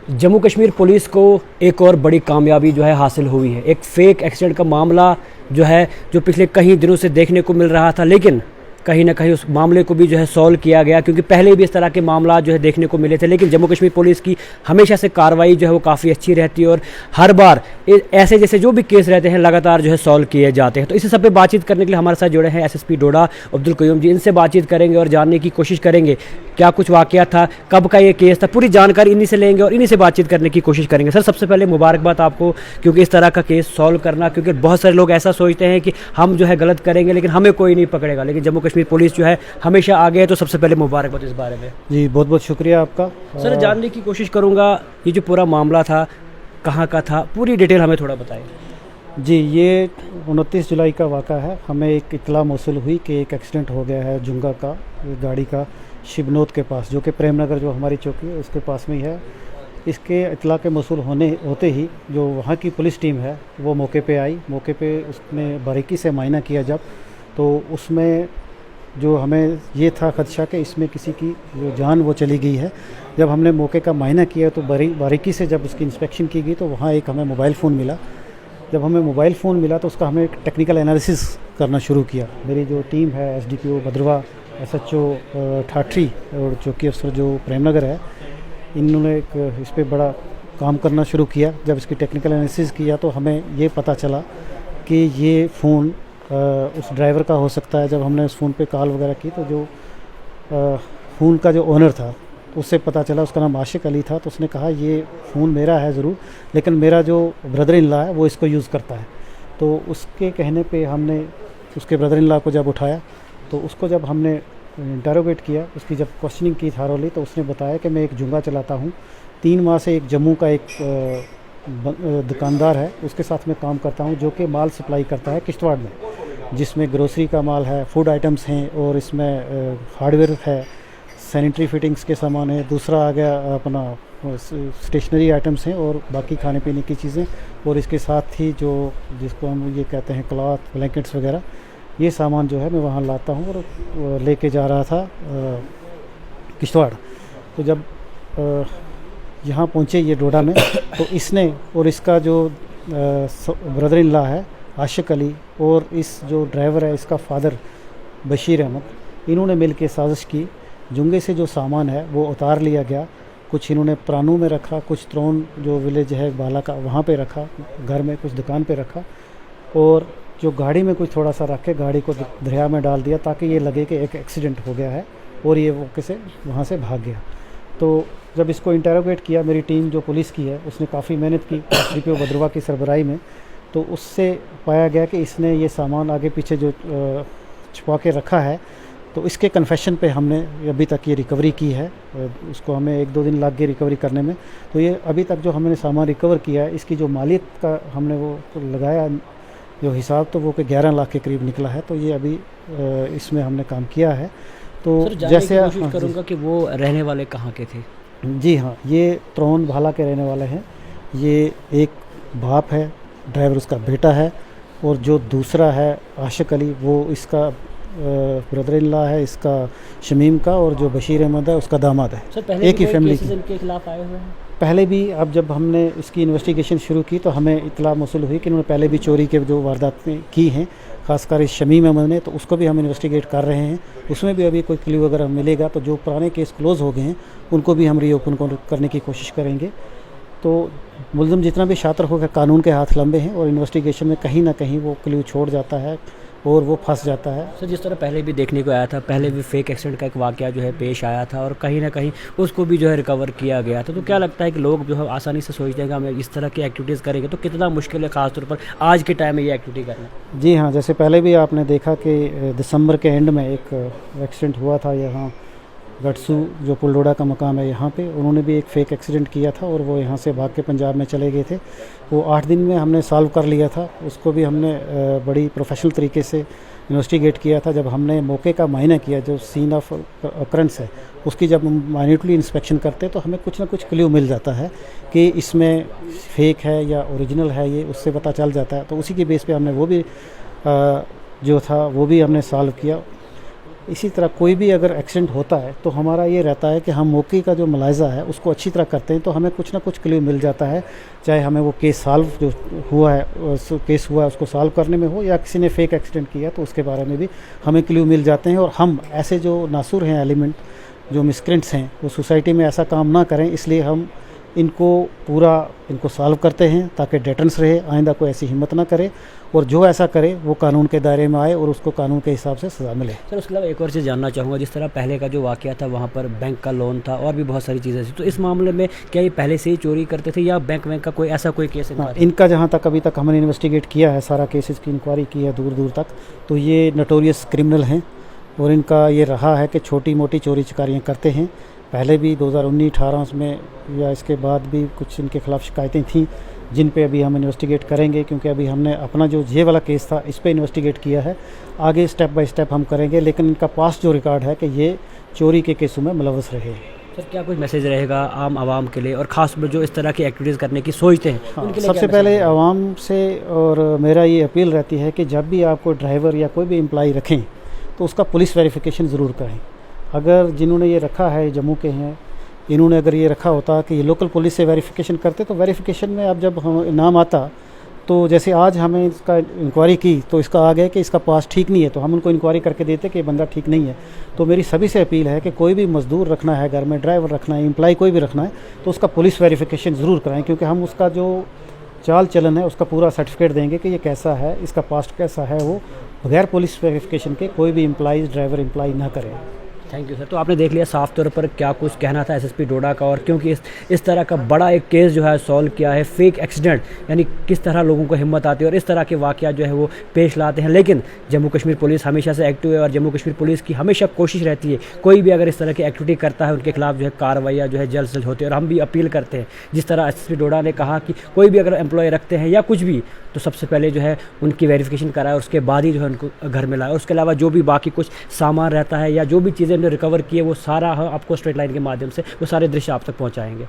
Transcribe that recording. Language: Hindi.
जम्मू कश्मीर पुलिस को एक और बड़ी कामयाबी जो है हासिल हुई है। एक फ़ेक एक्सीडेंट का मामला जो है, जो पिछले कई दिनों से देखने को मिल रहा था, लेकिन कहीं ना कहीं उस मामले को भी जो है सॉल्व किया गया, क्योंकि पहले भी इस तरह के मामला जो है देखने को मिले थे। लेकिन जम्मू कश्मीर पुलिस की हमेशा से कार्रवाई जो है वो काफ़ी अच्छी रहती है और हर बार ऐसे जैसे जो भी केस रहते हैं लगातार जो है सॉल्व किए जाते हैं। तो इस सब पे बातचीत करने के लिए हमारे साथ जुड़े हैं एसएसपी डोडा अब्दुल कयूम जी। इनसे बातचीत करेंगे और जानने की कोशिश करेंगे क्या कुछ वाकया था, कब का ये केस था, पूरी जानकारी इन्हीं से लेंगे और इन्हीं से बातचीत करने की कोशिश करेंगे। सर, सबसे पहले मुबारकबाद आपको, क्योंकि इस तरह का केस सॉल्व करना, क्योंकि बहुत सारे लोग ऐसा सोचते हैं कि हम जो है गलत करेंगे लेकिन हमें कोई नहीं पकड़ेगा, लेकिन जम्मू कश्मीर पुलिस जो है हमेशा आगे है। तो सबसे पहले मुबारकबाद इस बारे में। जी, बहुत बहुत शुक्रिया आपका। सर, जानने की कोशिश करूँगा ये जो पूरा मामला था कहाँ का था, पूरी डिटेल हमें थोड़ा बताएं। जी, ये 29 जुलाई का वाक़ा है। हमें एक इत्तला मौसूल हुई कि एक एक्सीडेंट हो गया है जुंगा का, गाड़ी का, शिबनोत के पास, जो कि प्रेम नगर जो हमारी चौकी है उसके पास में ही है। इसके इत्तला के मौसूल होते ही जो वहाँ की पुलिस टीम है वो मौके पे आई। मौके पे उसने बारीकी से मायना किया जब, तो उसमें जो हमें ये था खदशा कि इसमें किसी की जो जान वो चली गई है। जब हमने मौके का मायना किया तो बारीकी से जब उसकी इंस्पेक्शन की गई तो वहाँ एक हमें मोबाइल फ़ोन मिला। जब हमें मोबाइल फ़ोन मिला तो उसका हमें एक टेक्निकल एनालिसिस करना शुरू किया। मेरी जो टीम है एसडीपीओ भद्रवा, एसएचओ ठाठरी और चौकी अफसर जो प्रेमनगर है, इन्होंने एक इस पर बड़ा काम करना शुरू किया। जब इसकी टेक्निकल एनालिसिस किया तो हमें ये पता चला कि ये फ़ोन उस ड्राइवर का हो सकता है। जब हमने उस फ़ोन पे कॉल वगैरह की तो जो फ़ोन का जो ओनर था उससे पता चला, उसका नाम आशिक अली था। तो उसने कहा ये फ़ोन मेरा है ज़रूर, लेकिन मेरा जो ब्रदर इन लॉ है वो इसको यूज़ करता है। तो उसके कहने पे हमने उसके ब्रदर इन लॉ को जब उठाया तो उसको जब हमने इंटरोगेट किया, उसकी जब क्वेश्चनिंग की थारोली, तो उसने बताया कि मैं एक जुंगा चलाता हूँ, 3 माह से एक जम्मू का एक दुकानदार है उसके साथ में काम करता हूँ, जो कि माल सप्लाई करता है किश्तवाड़ में, जिसमें ग्रोसरी का माल है, फूड आइटम्स हैं और इसमें हार्डवेयर है, सैनिटरी फिटिंग्स के सामान है। दूसरा आ गया अपना स्टेशनरी आइटम्स हैं और बाकी खाने पीने की चीज़ें, और इसके साथ ही जो जिसको हम ये कहते हैं क्लॉथ, ब्लैंकेट्स वगैरह, ये सामान जो है मैं वहाँ लाता हूँ और लेके जा रहा था किश्तवाड़। तो जब यहाँ पहुँचे ये डोडा में, तो इसने और इसका जो ब्रदर इन लॉ है आशिक अली और इस जो ड्राइवर है इसका फादर बशीर अहमद, इन्होंने मिल के साजिश की। जुंगे से जो सामान है वो उतार लिया गया, कुछ इन्होंने प्रानू में रखा, कुछ त्रोन जो विलेज है बाला का वहाँ पे रखा, घर में कुछ दुकान पे रखा, और जो गाड़ी में कुछ थोड़ा सा रख के गाड़ी को दरिया में डाल दिया ताकि ये लगे कि एक एक्सीडेंट हो गया है, और ये वो कैसे वहाँ से भाग गया। तो जब इसको इंटरोगेट किया, मेरी टीम जो पुलिस की है उसने काफ़ी मेहनत की एसडीपीओ भद्रवा की सरबराही में, तो उससे पाया गया कि इसने ये सामान आगे पीछे जो छुपा के रखा है। तो इसके कन्फेशन पे हमने अभी तक ये रिकवरी की है। उसको हमें 1-2 दिन लग गए रिकवरी करने में। तो ये अभी तक जो हमने सामान रिकवर किया है, इसकी जो मालियत का हमने वो लगाया जो हिसाब, तो वो कि 11 लाख के करीब निकला है। तो ये अभी इसमें हमने काम किया है। तो जैसे कोशिश करूँगा कि वो रहने वाले कहाँ के थे। जी हाँ, ये त्रोन भाला के रहने वाले हैं। ये एक बाप है, ड्राइवर उसका बेटा है, और जो दूसरा है आशिक अली वो इसका ब्रदर इन लॉ है इसका शमीम का, और जो बशीर अहमद है उसका दामाद है। एक ही फैमिली के खिलाफ आए हुए हैं। पहले भी अब जब हमने इसकी इन्वेस्टिगेशन शुरू की तो हमें इत्तला मौसूल हुई कि इन्होंने पहले भी चोरी के जो वारदातें की हैं, खासकर इस शमीम अहमद ने, तो उसको भी हम इन्वेस्टिगेट कर रहे हैं। उसमें भी अभी कोई क्लू वगैरह मिलेगा तो जो पुराने केस क्लोज़ हो गए हैं उनको भी हम रीओपन करने की कोशिश करेंगे। तो मुलज़िम जितना भी शातिर होकर कानून के हाथ लंबे हैं और इन्वेस्टिगेशन में कहीं ना कहीं वो क्लू छोड़ जाता है और वो फंस जाता है। सर, जिस तरह पहले भी देखने को आया था, पहले भी फेक एक्सीडेंट का एक वाकया जो है पेश आया था और कहीं ना कहीं उसको भी जो है रिकवर किया गया था। तो क्या लगता है कि लोग जो है आसानी से सोचते हैं कि हम इस तरह की एक्टिविटीज़ करेंगे, तो कितना मुश्किल है ख़ासतौर पर आज के टाइम में ये एक्टिविटी करना। जी हाँ, जैसे पहले भी आपने देखा कि दिसंबर के एंड में एक एक्सीडेंट हुआ था यहाँ गटसू जो पुलडोडा का मकाम है यहाँ पे, उन्होंने भी एक फ़ेक एक्सीडेंट किया था और वो यहाँ से भाग के पंजाब में चले गए थे। वो 8 दिन में हमने सॉल्व कर लिया था। उसको भी हमने बड़ी प्रोफेशनल तरीके से इन्वेस्टिगेट किया था। जब हमने मौके का मायना किया, जो सीन ऑफ ऑकरेंस है उसकी जब हम माइन्यूटली इंस्पेक्शन करते हैं तो हमें कुछ ना कुछ क्लू मिल जाता है कि इसमें फ़ेक है या ओरिजिनल है, ये उससे पता चल जाता है। तो उसी के बेस पे हमने वो भी जो था वो भी हमने सॉल्व किया। इसी तरह कोई भी अगर एक्सीडेंट होता है तो हमारा ये रहता है कि हम मौके का जो मुलाहिजा है उसको अच्छी तरह करते हैं, तो हमें कुछ ना कुछ क्लू मिल जाता है, चाहे हमें वो केस सॉल्व जो हुआ है केस हुआ है उसको सॉल्व करने में हो, या किसी ने फेक एक्सीडेंट किया तो उसके बारे में भी हमें क्लू मिल जाते हैं। और हम ऐसे जो नासुर हैं एलिमेंट, जो मिसक्रेंट्स हैं, वो सोसाइटी में ऐसा काम ना करें, इसलिए हम इनको सॉल्व करते हैं ताकि डेटेंस रहे, आइंदा कोई ऐसी हिम्मत ना करे, और जो ऐसा करे वो कानून के दायरे में आए और उसको कानून के हिसाब से सज़ा मिले। सर उसके अलावा एक और चीज़ जानना चाहूँगा, जिस तरह पहले का जो वाक़या था वहाँ पर बैंक का लोन था और भी बहुत सारी चीज़ें थी, तो इस मामले में क्या ये पहले से ही चोरी करते थे या बैंक का कोई ऐसा कोई केस है? इनका जहाँ तक अभी तक हमने इन्वेस्टिगेट किया है, सारा केसेस की इंक्वायरी की है दूर दूर तक, तो ये नोटोरियस क्रिमिनल हैं और इनका ये रहा है कि छोटी मोटी चोरी चकारियाँ करते हैं। पहले भी 2019-18 में या इसके बाद भी कुछ इनके ख़िलाफ़ शिकायतें थीं, जिन पे अभी हम इन्वेस्टिगेट करेंगे, क्योंकि अभी हमने अपना जो ये वाला केस था इस पे इन्वेस्टिगेट किया है। आगे स्टेप बाय स्टेप हम करेंगे, लेकिन इनका पास्ट जो रिकॉर्ड है कि ये चोरी के केसों में मुलव्वस रहे। सर क्या कुछ मैसेज रहेगा आम आवाम के लिए और ख़ास में जो इस तरह की एक्टिविटीज़ करने की सोचते हैं? हाँ, उनके लिए सबसे क्या पहले आवाम से और मेरा ये अपील रहती है कि जब भी आपको ड्राइवर या कोई भी एम्प्लॉई रखें तो उसका पुलिस वेरिफिकेशन ज़रूर करें। अगर जिन्होंने ये रखा है जम्मू के हैं, इन्होंने अगर ये रखा होता कि ये लोकल पुलिस से वेरिफिकेशन करते, तो वेरिफिकेशन में अब जब हम नाम आता, तो जैसे आज हमें इसका इंक्वायरी की तो इसका आ गया कि इसका पास ठीक नहीं है, तो हम उनको इंक्वायरी करके देते कि ये बंदा ठीक नहीं है। तो मेरी सभी से अपील है कि कोई भी मज़दूर रखना है घर में, ड्राइवर रखना है, एम्प्लॉय कोई भी रखना है, तो उसका पुलिस वेरिफिकेशन ज़रूर कराएं, क्योंकि हम उसका जो चाल चलन है उसका पूरा सर्टिफिकेट देंगे कि ये कैसा है, इसका पास्ट कैसा है। वो बगैर पुलिस वेरिफिकेशन के कोई भी एम्प्लॉइज़ ड्राइवर एम्प्लॉय ना करें। Thank you sir. तो आपने देख लिया साफ तौर पर क्या कुछ कहना था एसएसपी डोडा का, और क्योंकि इस तरह का बड़ा एक केस जो है सॉल्व किया है, फेक एक्सीडेंट, यानी किस तरह लोगों को हिम्मत आती है और इस तरह के वाक़या जो है वो पेश लाते हैं। लेकिन जम्मू कश्मीर पुलिस हमेशा से एक्टिव है और जम्मू कश्मीर पुलिस की हमेशा कोशिश रहती है कोई भी अगर इस तरह की एक्टिविटी करता है उनके खिलाफ जो है कार्रवाइयाँ जो है जल्द से जल्द होती है। और हम भी अपील करते हैं, जिस तरह एसएसपी डोडा ने कहा कि कोई भी अगर एम्प्लॉय रखते हैं या कुछ भी, तो सबसे पहले जो है उनकी वेरिफिकेशन कराए और उसके बाद ही जो है उनको घर में लाए। और उसके अलावा जो भी बाकी कुछ सामान रहता है या जो भी चीज़ें हमने रिकवर की है वो सारा आपको स्ट्रेट लाइन के माध्यम से वो सारे दृश्य आप तक पहुंचाएंगे।